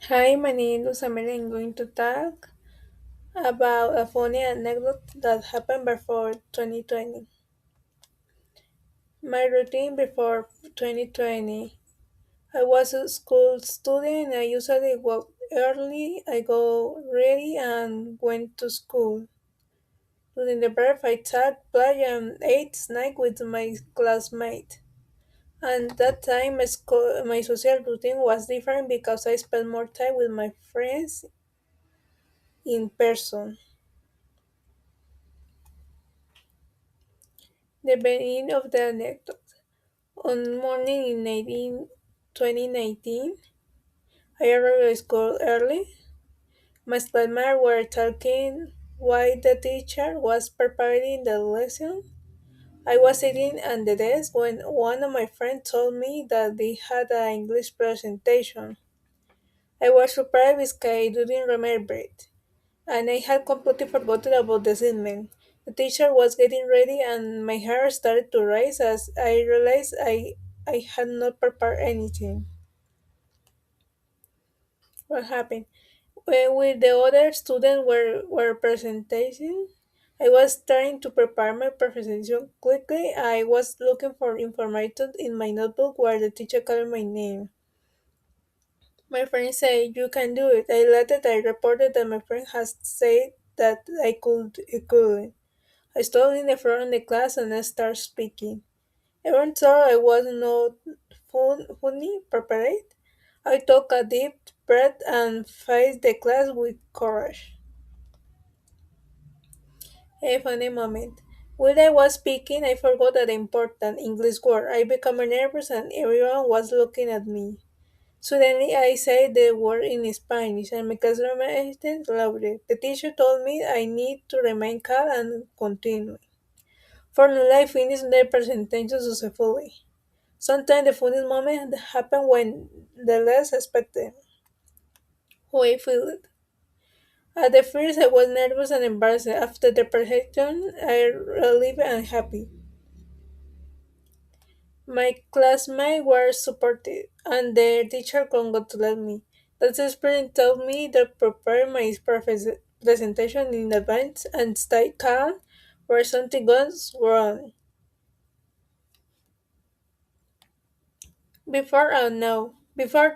Hi, my name is Amelia. I'm going to talk about a funny anecdote that happened before 2020. My routine before 2020. I was a school student. I usually woke early. I go ready and went to school. During the break, I talked, play, and ate snack with my classmate. And that time, my social routine was different because I spent more time with my friends in person. The beginning of the anecdote. On morning in 2019, I arrived at school early. My classmates were talking while the teacher was preparing the lesson. I was sitting at the desk when one of my friends told me that they had an English presentation. I was surprised because I didn't remember it, and I had completely forgotten about the assignment. The teacher was getting ready, and my hair started to rise as I realized I had not prepared anything. What happened? When with the other students were presenting, I was trying to prepare my presentation quickly. I was looking for information in my notebook where the teacher called my name. My friend said, "You can do it." I let it. I reported that my friend has said that I couldn't. I stood in the front of the class and I started speaking. Everyone thought I was not fully prepared. I took a deep breath and faced the class with courage. A funny moment. While I was speaking, I forgot an important English word. I became nervous and everyone was looking at me. Suddenly, I said the word in Spanish and my classmates louder. The teacher told me I need to remain calm and continue. Finally, I finished the presentation successfully. Sometimes the funniest moment happen when the less expected. How I feel it. At the first, I was nervous and embarrassed. After the presentation, I relieved and happy. My classmates were supportive, and the teacher congratulated me. That experience taught me to prepare my presentation in advance and stay calm where something goes wrong. Before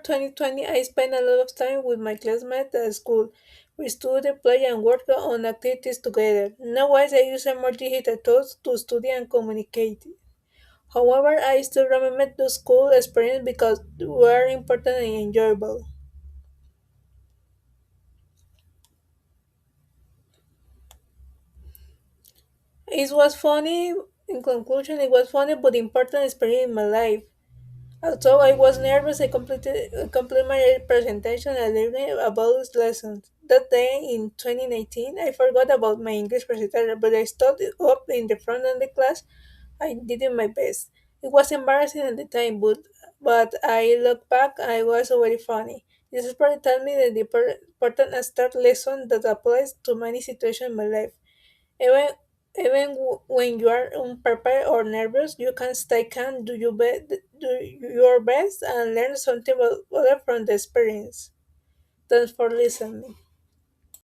2020, I spent a lot of time with my classmates at school. We studied, play, and worked on activities together. Nowadays, I use more digital tools to study and communicate. However, I still remember the school experience because they were important and enjoyable. It was funny, in conclusion, it was funny but important experience in my life. Although I was nervous, I completed my presentation and learned about its lessons. That day in 2019, I forgot about my English presentation, but I stood up in the front of the class. I did my best. It was embarrassing at the time, but I look back, I was very funny. This story taught me the important start lesson that applies to many situations in my life. Even when you are unprepared or nervous, you can stay calm, do your best, and learn something from the experience. Thanks for listening.